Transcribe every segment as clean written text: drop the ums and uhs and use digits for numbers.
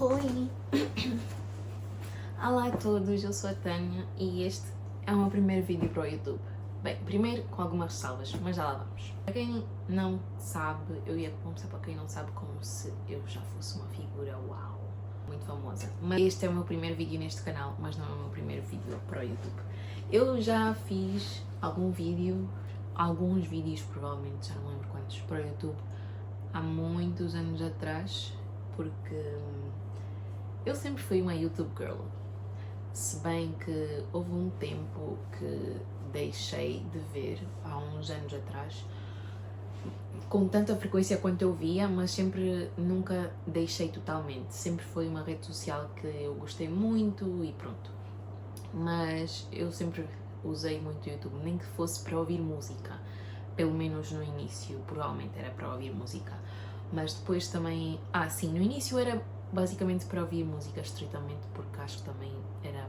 Oi! Olá a todos, eu sou a Tânia e este é o meu primeiro vídeo para o YouTube. Bem, primeiro com algumas ressalvas, mas já lá vamos. Para quem não sabe, eu ia começar para quem não sabe como se eu já fosse uma figura, uau, muito famosa. Mas este é o meu primeiro vídeo neste canal, mas não é o meu primeiro vídeo para o YouTube. Eu já fiz alguns vídeos, provavelmente, já não lembro quantos, para o YouTube, há muitos anos atrás, porque eu sempre fui uma YouTube girl. Se bem que houve um tempo que deixei de ver, há uns anos atrás, com tanta frequência quanto eu via, mas sempre nunca deixei totalmente. Sempre foi uma rede social que eu gostei muito e pronto. Mas eu sempre usei muito o YouTube, nem que fosse para ouvir música. Pelo menos no início, provavelmente era para ouvir música. Mas depois também... sim, no início era basicamente para ouvir música estritamente, porque acho que também era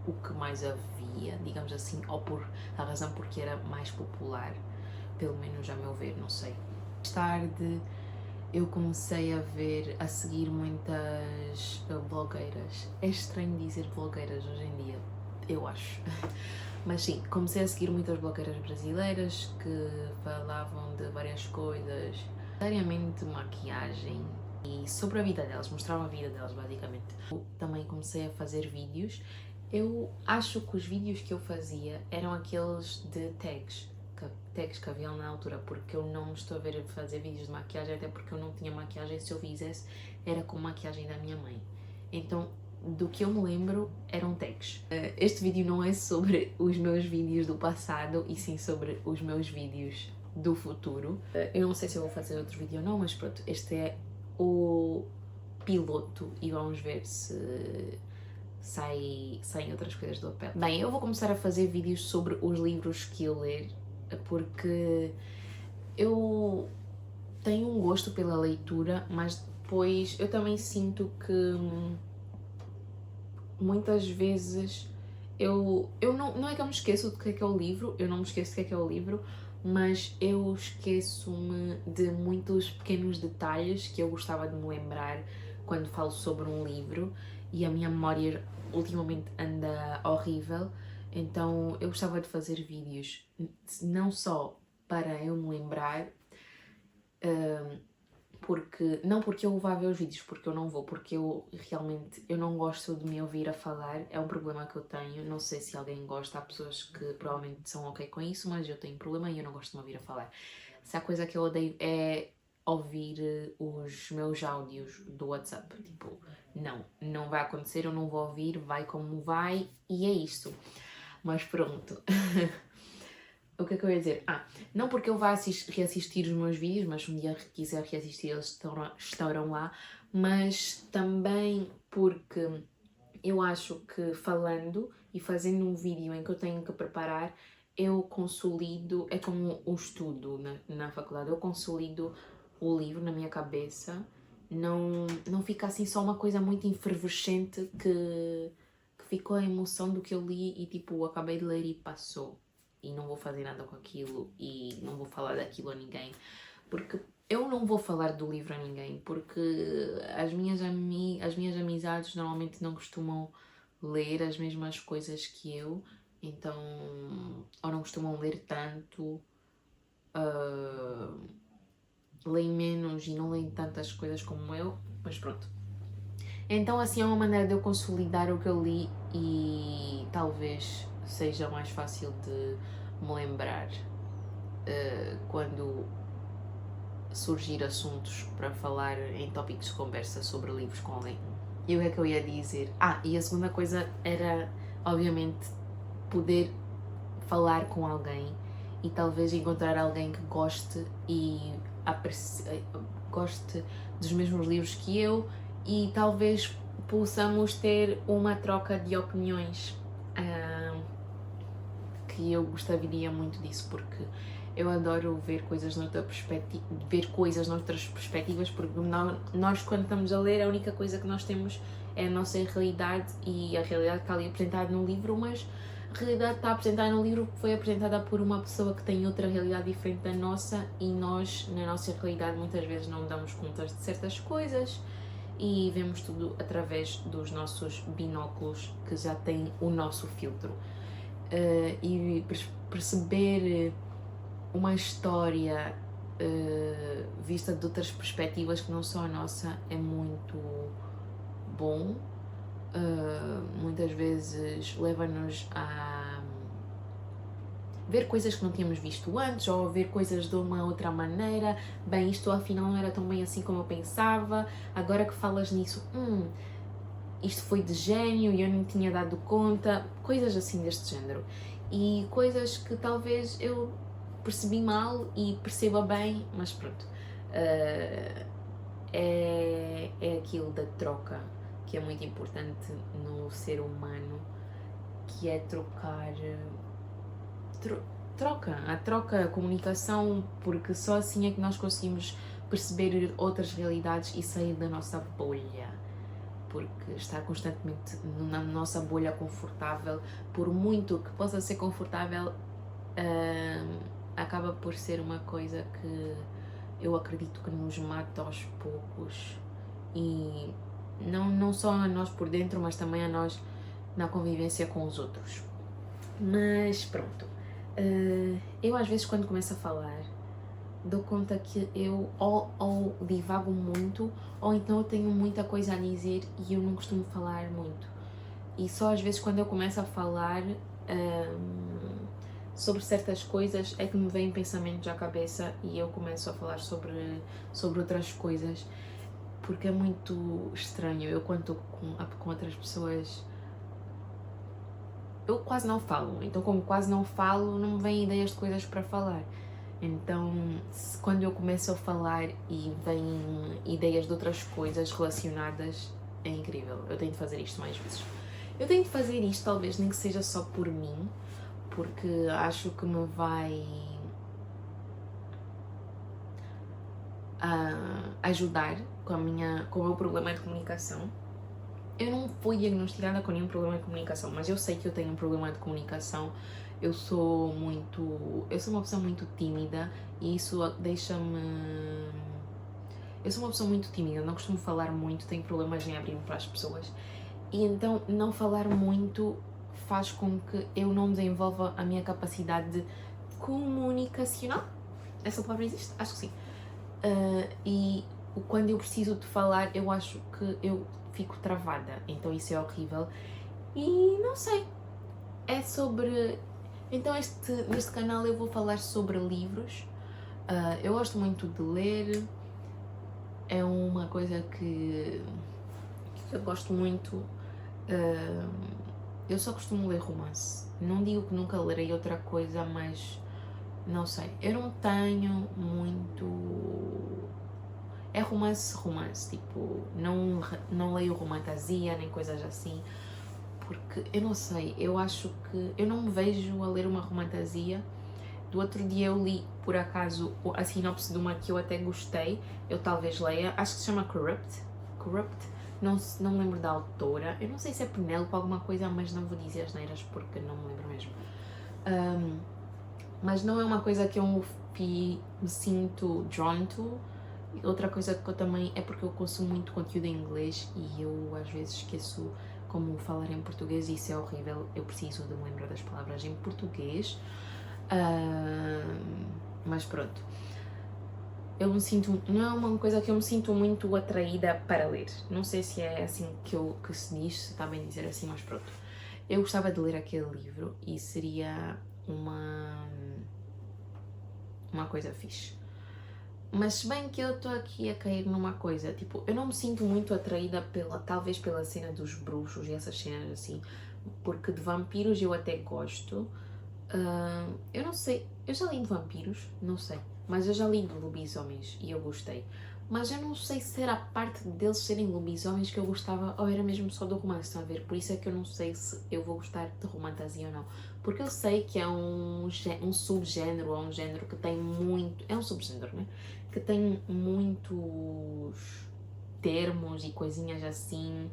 o que mais havia, digamos assim, ou por a razão porque era mais popular, pelo menos a meu ver, não sei. Mais tarde eu comecei a seguir muitas blogueiras. É estranho dizer blogueiras hoje em dia, eu acho. Mas sim, comecei a seguir muitas blogueiras brasileiras que falavam de várias coisas, diariamente maquiagem e sobre a vida delas, mostravam a vida delas basicamente. Eu também comecei a fazer vídeos. Eu acho que os vídeos que eu fazia eram aqueles de tags que haviam na altura, porque eu não me estou a ver a fazer vídeos de maquiagem, até porque eu não tinha maquiagem. Se eu fizesse, era com maquiagem da minha mãe. Então, do que eu me lembro, eram tags. Este vídeo não é sobre os meus vídeos do passado, e sim sobre os meus vídeos do futuro. Eu não sei se eu vou fazer outro vídeo ou não, mas pronto, este é o piloto e vamos ver se saem outras coisas do papel. Bem, eu vou começar a fazer vídeos sobre os livros que eu ler, porque eu tenho um gosto pela leitura, mas depois eu também sinto que muitas vezes eu não é que eu me esqueço do que é o livro, eu não me esqueço do que é o livro, mas eu esqueço-me de muitos pequenos detalhes que eu gostava de me lembrar quando falo sobre um livro, e a minha memória ultimamente anda horrível. Então eu gostava de fazer vídeos não só para eu me lembrar, não porque eu vá ver os vídeos, porque eu não vou, porque eu realmente não gosto de me ouvir a falar, é um problema que eu tenho. Não sei se alguém gosta, há pessoas que provavelmente são ok com isso, mas eu tenho problema e eu não gosto de me ouvir a falar. Se há coisa que eu odeio é ouvir os meus áudios do WhatsApp, tipo, não vai acontecer, eu não vou ouvir, vai como vai e é isto. Mas pronto. O que é que eu ia dizer? Não porque eu vá reassistir os meus vídeos, mas se um dia quiser reassistir eles estarão lá, mas também porque eu acho que falando e fazendo um vídeo em que eu tenho que preparar, eu consolido, é como o estudo na faculdade, eu consolido o livro na minha cabeça, não fica assim só uma coisa muito efervescente que ficou a emoção do que eu li e tipo, acabei de ler e passou. E não vou fazer nada com aquilo e não vou falar daquilo a ninguém, porque eu não vou falar do livro a ninguém, porque as minhas amizades normalmente não costumam ler as mesmas coisas que eu, então, ou não costumam ler tanto, leem menos e não leem tantas coisas como eu, mas pronto. Então assim é uma maneira de eu consolidar o que eu li e talvez seja mais fácil de me lembrar quando surgir assuntos para falar em tópicos de conversa sobre livros com alguém. E o que é que eu ia dizer? E a segunda coisa era, obviamente, poder falar com alguém e talvez encontrar alguém que goste e goste dos mesmos livros que eu, e talvez possamos ter uma troca de opiniões, que eu gostaria muito disso, porque eu adoro ver coisas noutras perspectivas, porque nós quando estamos a ler a única coisa que nós temos é a nossa realidade, e a realidade está ali apresentada no livro, mas a realidade está apresentada no livro porque foi apresentada por uma pessoa que tem outra realidade diferente da nossa, e nós, na nossa realidade, muitas vezes não damos contas de certas coisas, e vemos tudo através dos nossos binóculos que já têm o nosso filtro. E perceber uma história vista de outras perspectivas que não são a nossa é muito bom. Muitas vezes leva-nos a ver coisas que não tínhamos visto antes, ou ver coisas de uma outra maneira. Bem, isto afinal não era tão bem assim como eu pensava, agora que falas nisso, isto foi de gênio e eu não tinha dado conta, coisas assim deste género. E coisas que talvez eu percebi mal e perceba bem, mas pronto. É aquilo da troca que é muito importante no ser humano, que é trocar... a comunicação, porque só assim é que nós conseguimos perceber outras realidades e sair da nossa bolha, porque estar constantemente na nossa bolha confortável, por muito que possa ser confortável, acaba por ser uma coisa que eu acredito que nos mata aos poucos, e não só a nós por dentro, mas também a nós na convivência com os outros. Mas pronto. Eu às vezes quando começo a falar dou conta que eu ou divago muito, ou então eu tenho muita coisa a dizer e eu não costumo falar muito, e só às vezes quando eu começo a falar sobre certas coisas é que me vêm pensamentos à cabeça e eu começo a falar sobre outras coisas, porque é muito estranho. Eu quando estou com outras pessoas eu quase não falo, então como quase não falo, não me vêm ideias de coisas para falar. Então, quando eu começo a falar e vêm ideias de outras coisas relacionadas, é incrível. Eu tenho de fazer isto mais vezes. Eu tenho de fazer isto, talvez nem que seja só por mim, porque acho que me vai ajudar com o meu problema de comunicação. Eu não fui diagnosticada com nenhum problema de comunicação, mas eu sei que eu tenho um problema de comunicação. Eu sou uma pessoa muito tímida e isso deixa-me... Eu sou uma pessoa muito tímida, não costumo falar muito, tenho problemas em abrir-me para as pessoas. E então não falar muito faz com que eu não desenvolva a minha capacidade de comunicacional. Essa palavra existe? Acho que sim. E quando eu preciso de falar, eu acho que eu fico travada, então isso é horrível. E não sei, é sobre... Então neste canal eu vou falar sobre livros. Eu gosto muito de ler, é uma coisa que eu gosto muito. Eu só costumo ler romance, não digo que nunca lerei outra coisa, mas não sei, eu não tenho muito... É romance, tipo, não leio romantasia nem coisas assim, porque eu não sei, eu acho que eu não me vejo a ler uma romantasia. Do outro dia eu li, por acaso, a sinopse de uma que eu até gostei, eu talvez leia, acho que se chama Corrupt, não me lembro da autora, eu não sei se é Penélope alguma coisa, mas não vou dizer as neiras porque não me lembro mesmo. Mas não é uma coisa que eu me sinto drawn to. Outra coisa que eu também é porque eu consumo muito conteúdo em inglês e eu às vezes esqueço como falar em português e isso é horrível. Eu preciso de me lembrar das palavras em português. Mas pronto, eu me sinto... Não é uma coisa que eu me sinto muito atraída para ler. Não sei se é assim que se diz, se está bem dizer assim, mas pronto. Eu gostava de ler aquele livro e seria uma coisa fixe. Mas se bem que eu estou aqui a cair numa coisa, tipo, eu não me sinto muito atraída talvez pela cena dos bruxos e essas cenas assim, porque de vampiros eu até gosto. Eu não sei, eu já li de vampiros, não sei, mas eu já li de lobisomens e eu gostei. Mas eu não sei se era a parte deles serem lobisomens que eu gostava ou era mesmo só do romance, estão a ver? Por isso é que eu não sei se eu vou gostar de romantasia ou não. Porque eu sei que é um subgénero, ou um género que tem muito... É um subgénero, né? Que tem muitos termos e coisinhas assim.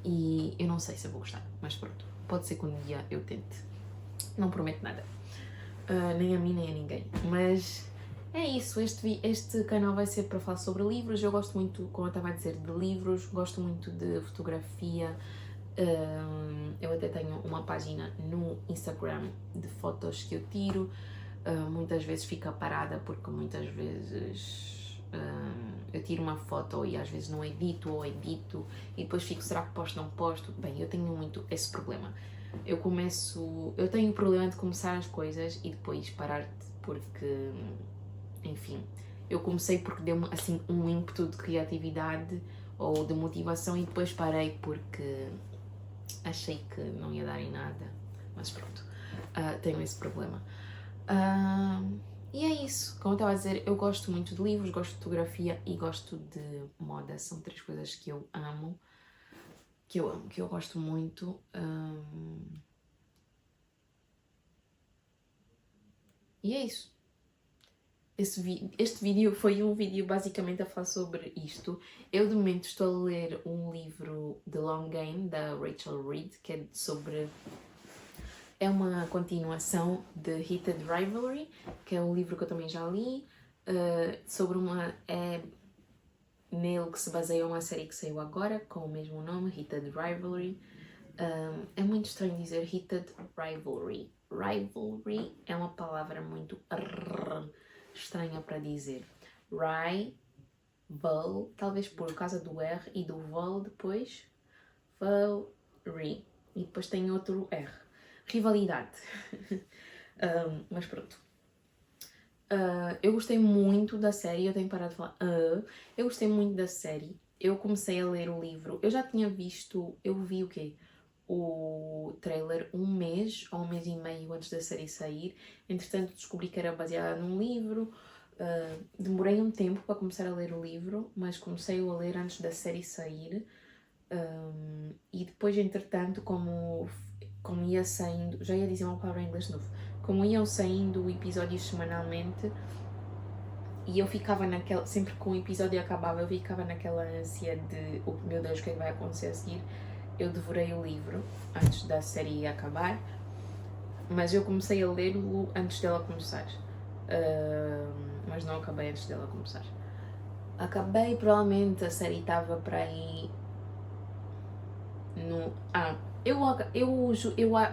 E eu não sei se eu vou gostar, mas pronto. Pode ser que um dia eu tente. Não prometo nada. Nem a mim, nem a ninguém. Mas é isso, este canal vai ser para falar sobre livros. Eu gosto muito, como eu estava a dizer, de livros, gosto muito de fotografia. Eu até tenho uma página no Instagram de fotos que eu tiro. Muitas vezes fica parada porque muitas vezes eu tiro uma foto e às vezes não edito ou edito e depois fico, será que posto, não posto? Bem, eu tenho muito esse problema. Eu tenho o problema de começar as coisas e depois parar porque, enfim, eu comecei porque deu-me assim um ímpeto de criatividade ou de motivação e depois parei porque achei que não ia dar em nada, mas pronto, tenho esse problema. E é isso, como eu estava a dizer, eu gosto muito de livros, gosto de fotografia e gosto de moda, são 3 coisas que eu amo, que eu gosto muito. E é isso. Este vídeo foi um vídeo basicamente a falar sobre isto. Eu de momento estou a ler um livro The Long Game, da Rachel Reed, que é sobre... É uma continuação de Heated Rivalry, que é um livro que eu também já li, sobre uma... É nele que se baseia uma série que saiu agora, com o mesmo nome, Heated Rivalry. É muito estranho dizer Heated Rivalry. Rivalry é uma palavra muito estranha para dizer. Rival, talvez por causa do R e do val depois. Valry. E depois tem outro R. Rivalidade. Mas pronto. Eu gostei muito da série, eu tenho parado de falar. Eu gostei muito da série. Eu comecei a ler o livro. Eu já tinha visto. Eu vi o quê? O trailer um mês ou um mês e meio antes da série sair. Entretanto, descobri que era baseada num livro. Demorei um tempo para começar a ler o livro, mas comecei a ler antes da série sair. E depois, entretanto, como ia saindo, já ia dizer uma palavra em inglês de novo, como iam saindo episódios semanalmente e eu ficava naquela, sempre que um episódio acabava, eu ficava naquela ânsia de, oh meu Deus, o que é que vai acontecer a seguir? Eu devorei o livro antes da série acabar, mas eu comecei a lê-lo antes dela começar, mas não acabei antes dela começar. Acabei, provavelmente a série estava para aí no...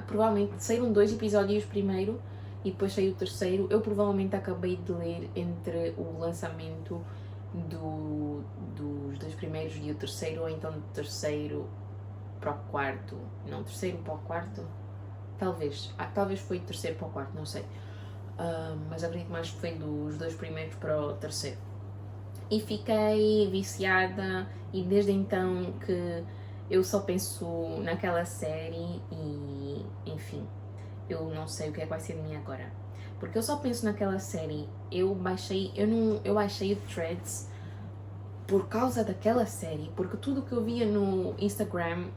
provavelmente saíram 2 episódios primeiro e depois saiu o terceiro. Eu provavelmente acabei de ler entre o lançamento dos 2 primeiros e o terceiro, ou então do terceiro para o quarto. Não, terceiro para o quarto? Talvez. Talvez foi terceiro para o quarto, não sei. Mas acredito mais que foi dos 2 primeiros para o terceiro. E fiquei viciada e desde então que eu só penso naquela série e, enfim, eu não sei o que é que vai ser de mim agora. Porque eu só penso naquela série. Eu baixei o Threads por causa daquela série, porque tudo que eu via no Instagram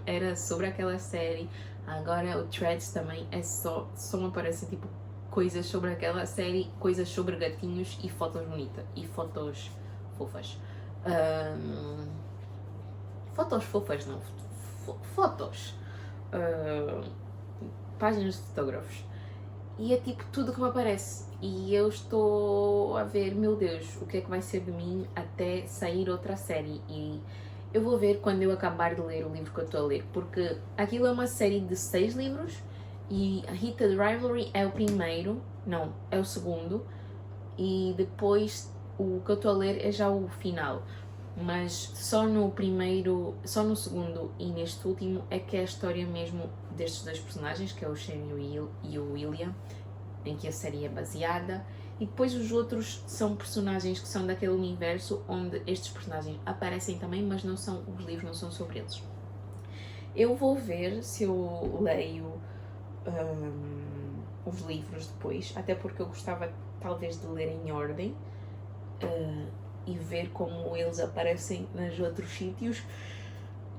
era sobre aquela série. Agora o Threads também é só me aparece tipo coisas sobre aquela série, coisas sobre gatinhos e fotos bonitas e fotos fofas. Fotos fofas não, fotos. Páginas de fotógrafos. E é tipo tudo que me aparece. E eu estou a ver, meu Deus, o que é que vai ser de mim até sair outra série. E eu vou ver quando eu acabar de ler o livro que eu estou a ler. Porque aquilo é uma série de 6 livros. E a Heated Rivalry é o primeiro. Não, é o segundo. E depois o que eu estou a ler é já o final. Mas só no segundo e neste último é que é a história mesmo destes 2 personagens, que é o Shane e o William, em que a série é baseada, e depois os outros são personagens que são daquele universo onde estes personagens aparecem também, mas não são, os livros não são sobre eles. Eu vou ver se eu leio os livros depois, até porque eu gostava talvez de ler em ordem, e ver como eles aparecem nos outros sítios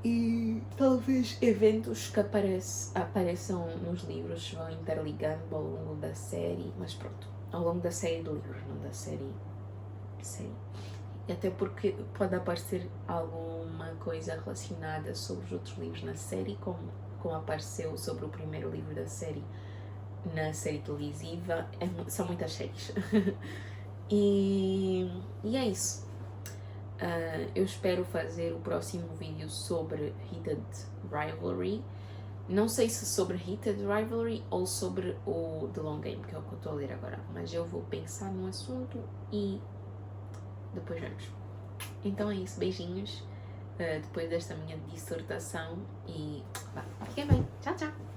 e talvez eventos que apareçam nos livros vão interligando ao longo da série, mas pronto, ao longo da série de livros, não da série. E até porque pode aparecer alguma coisa relacionada sobre os outros livros na série, como apareceu sobre o primeiro livro da série na série televisiva. São muitas séries. e é isso. Eu espero fazer o próximo vídeo sobre Heated Rivalry. Não sei se sobre Heated Rivalry ou sobre o The Long Game, que é o que eu estou a ler agora. Mas eu vou pensar no assunto e depois vemos. Então é isso, beijinhos. Depois desta minha dissertação e fiquem bem. Tchau, tchau!